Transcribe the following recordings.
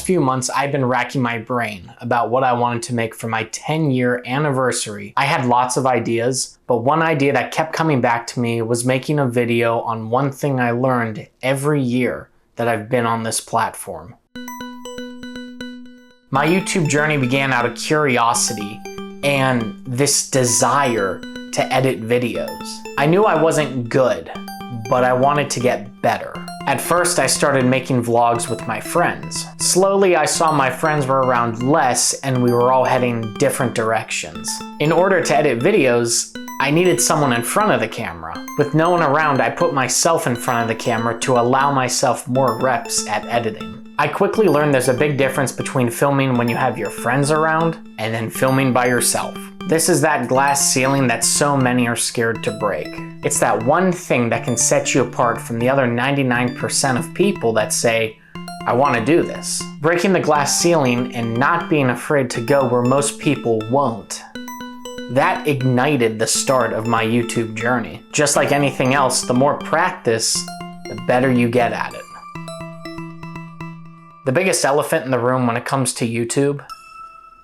few months, I've been racking my brain about what I wanted to make for my 10-year anniversary. I had lots of ideas, but one idea that kept coming back to me was making a video on one thing I learned every year that I've been on this platform. My YouTube journey began out of curiosity and this desire to edit videos. I knew I wasn't good, but I wanted to get better. At first, I started making vlogs with my friends. Slowly, I saw my friends were around less and we were all heading different directions. In order to edit videos, I needed someone in front of the camera. With no one around, I put myself in front of the camera to allow myself more reps at editing. I quickly learned there's a big difference between filming when you have your friends around and then filming by yourself. This is that glass ceiling that so many are scared to break. It's that one thing that can set you apart from the other 99% of people that say, I want to do this. Breaking the glass ceiling and not being afraid to go where most people won't. That ignited the start of my YouTube journey. Just like anything else, the more practice, the better you get at it. The biggest elephant in the room when it comes to YouTube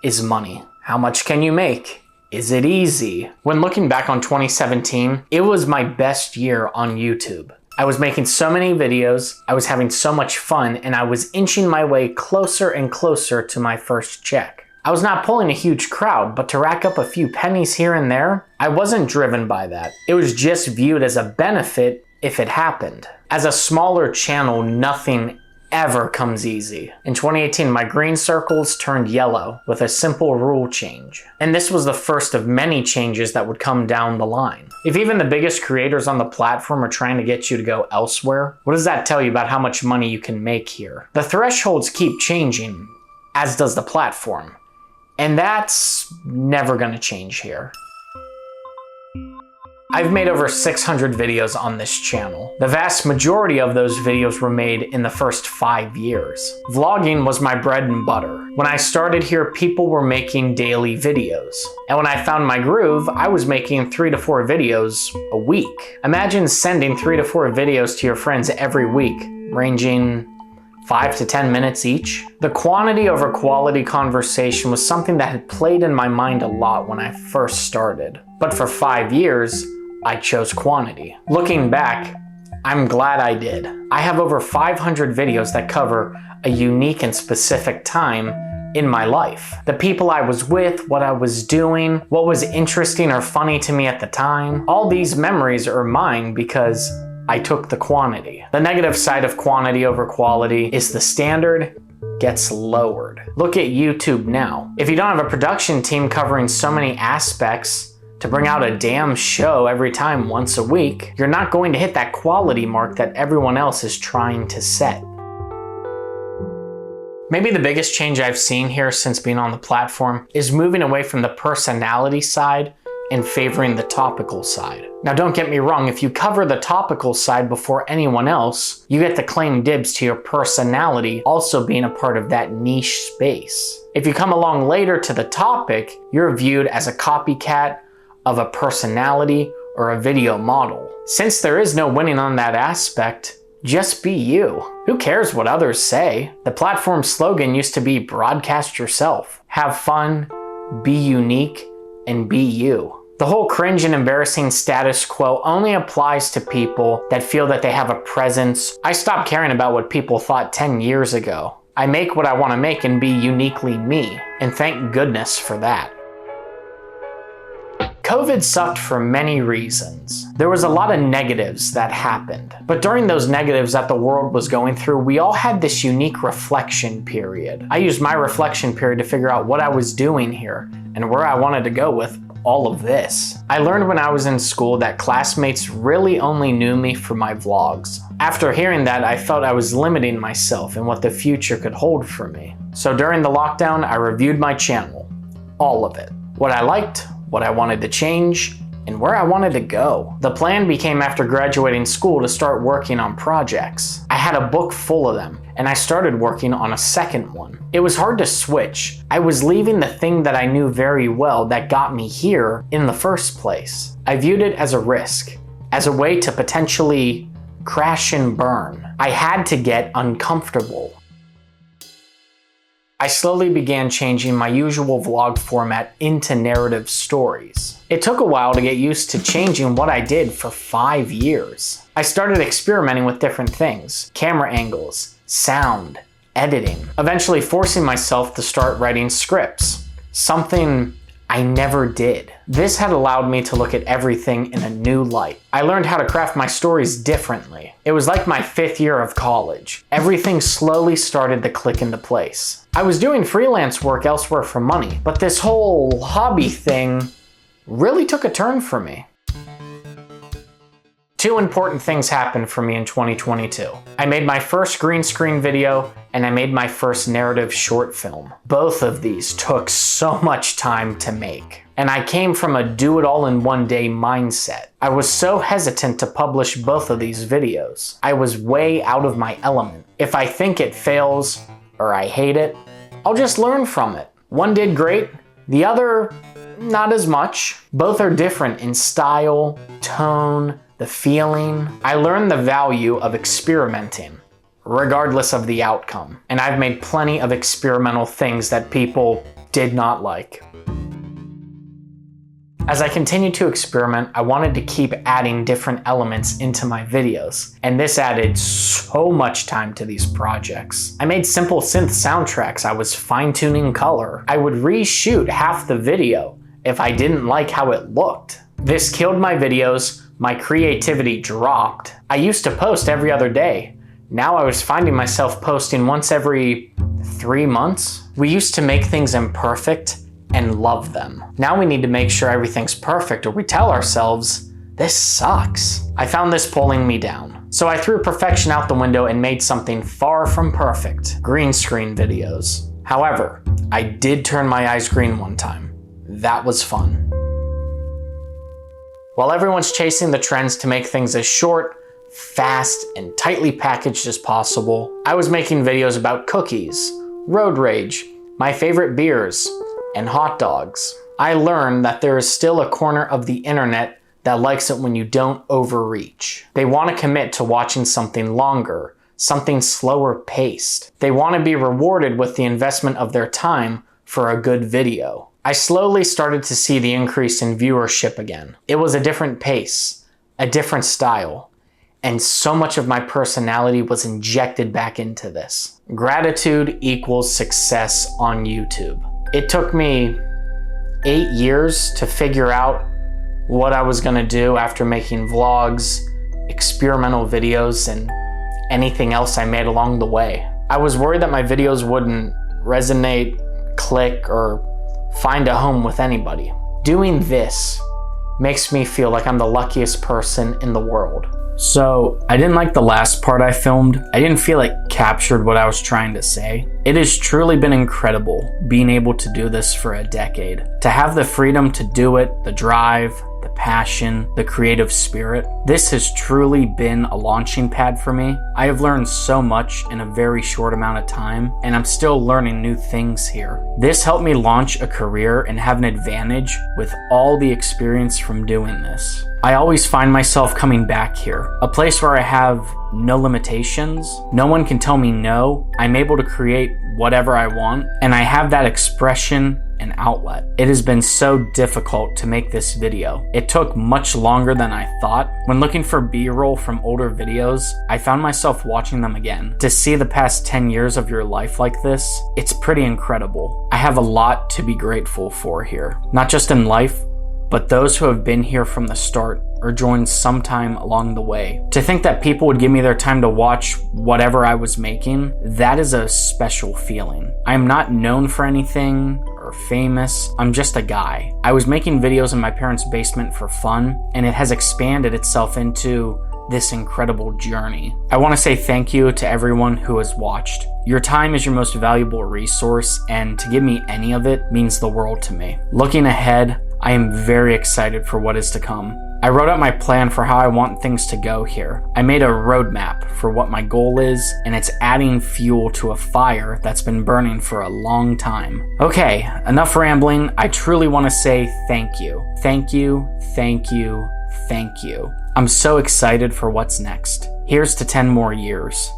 is money. How much can you make? Is it easy? When looking back on 2017, it was my best year on YouTube. I was making so many videos, I was having so much fun, and I was inching my way closer and closer to my first check. I was not pulling a huge crowd, but to rack up a few pennies here and there, I wasn't driven by that. It was just viewed as a benefit if it happened. As a smaller channel, nothing ever comes easy. In 2018, my green circles turned yellow with a simple rule change. And this was the first of many changes that would come down the line. If even the biggest creators on the platform are trying to get you to go elsewhere, what does that tell you about how much money you can make here? The thresholds keep changing, as does the platform. And that's never gonna change here. I've made over 600 videos on this channel. The vast majority of those videos were made in the first 5 years. Vlogging was my bread and butter. When I started here, people were making daily videos. And when I found my groove, I was making 3 to 4 videos a week. Imagine sending 3 to 4 videos to your friends every week, ranging 5 to 10 minutes each. The quantity over quality conversation was something that had played in my mind a lot when I first started. But for 5 years, I chose quantity. Looking back, I'm glad I did. I have over 500 videos that cover a unique and specific time in my life. The people I was with, what I was doing, what was interesting or funny to me at the time. All these memories are mine because I took the quantity. The negative side of quantity over quality is the standard gets lowered. Look at YouTube now. If you don't have a production team covering so many aspects to bring out a damn show every time once a week, you're not going to hit that quality mark that everyone else is trying to set. Maybe the biggest change I've seen here since being on the platform is moving away from the personality side and favoring the topical side. Now don't get me wrong, if you cover the topical side before anyone else, you get to claim dibs to your personality also being a part of that niche space. If you come along later to the topic, you're viewed as a copycat of a personality or a video model. Since there is no winning on that aspect, just be you. Who cares what others say? The platform's slogan used to be broadcast yourself. Have fun, be unique, and be you. The whole cringe and embarrassing status quo only applies to people that feel that they have a presence. I stopped caring about what people thought 10 years ago. I make what I want to make and be uniquely me, and thank goodness for that. COVID sucked for many reasons. There was a lot of negatives that happened. But during those negatives that the world was going through, we all had this unique reflection period. I used my reflection period to figure out what I was doing here and where I wanted to go with all of this. I learned when I was in school that classmates really only knew me for my vlogs. After hearing that, I felt I was limiting myself and what the future could hold for me. So during the lockdown, I reviewed my channel, all of it. What I liked, what I wanted to change, and where I wanted to go. The plan became after graduating school to start working on projects. I had a book full of them, and I started working on a second one. It was hard to switch. I was leaving the thing that I knew very well that got me here in the first place. I viewed it as a risk, as a way to potentially crash and burn. I had to get uncomfortable. I slowly began changing my usual vlog format into narrative stories. It took a while to get used to changing what I did for 5 years. I started experimenting with different things, camera angles, sound, editing, eventually forcing myself to start writing scripts, something I never did. This had allowed me to look at everything in a new light. I learned how to craft my stories differently. It was like my 5th year of college. Everything slowly started to click into place. I was doing freelance work elsewhere for money, but this whole hobby thing really took a turn for me. 2 important things happened for me in 2022. I made my first green screen video and I made my first narrative short film. Both of these took so much time to make. And I came from a do-it-all-in-one-day mindset. I was so hesitant to publish both of these videos. I was way out of my element. If I think it fails or I hate it, I'll just learn from it. One did great, the other not as much. Both are different in style, tone, the feeling. I learned the value of experimenting, regardless of the outcome. And I've made plenty of experimental things that people did not like. As I continued to experiment, I wanted to keep adding different elements into my videos, and this added so much time to these projects. I made simple synth soundtracks. I was fine-tuning color. I would reshoot half the video if I didn't like how it looked. This killed my videos. My creativity dropped. I used to post every other day. Now I was finding myself posting once every 3 months. We used to make things imperfect and love them. Now we need to make sure everything's perfect or we tell ourselves, this sucks. I found this pulling me down. So I threw perfection out the window and made something far from perfect, green screen videos. However, I did turn my eyes green one time. That was fun. While everyone's chasing the trends to make things as short, fast, and tightly packaged as possible, I was making videos about cookies, road rage, my favorite beers, and hot dogs. I learned that there is still a corner of the internet that likes it when you don't overreach. They want to commit to watching something longer, something slower paced. They want to be rewarded with the investment of their time for a good video. I slowly started to see the increase in viewership again. It was a different pace, a different style, and so much of my personality was injected back into this. Gratitude equals success on YouTube. It took me 8 years to figure out what I was gonna do after making vlogs, experimental videos, and anything else I made along the way. I was worried that my videos wouldn't resonate, click, or find a home with anybody. Doing this makes me feel like I'm the luckiest person in the world. So, I didn't like the last part I filmed. I didn't feel it captured what I was trying to say. It has truly been incredible being able to do this for a decade. To have the freedom to do it, the drive, the passion, the creative spirit. This has truly been a launching pad for me. I have learned so much in a very short amount of time, and I'm still learning new things here. This helped me launch a career and have an advantage with all the experience from doing this. I always find myself coming back here, a place where I have no limitations. No one can tell me no. I'm able to create whatever I want, and I have that expression and outlet. It has been so difficult to make this video. It took much longer than I thought. When looking for B-roll from older videos, I found myself watching them again. To see the past 10 years of your life like this, it's pretty incredible. I have a lot to be grateful for here. Not just in life, but those who have been here from the start or joined sometime along the way. To think that people would give me their time to watch whatever I was making, that is a special feeling. I am not known for anything or famous. I'm just a guy. I was making videos in my parents' basement for fun, and it has expanded itself into this incredible journey. I want to say thank you to everyone who has watched. Your time is your most valuable resource, and to give me any of it means the world to me. Looking ahead, I am very excited for what is to come. I wrote out my plan for how I want things to go here. I made a roadmap for what my goal is, and it's adding fuel to a fire that's been burning for a long time. Okay, enough rambling. I truly want to say thank you. Thank you, thank you, thank you. I'm so excited for what's next. Here's to 10 more years.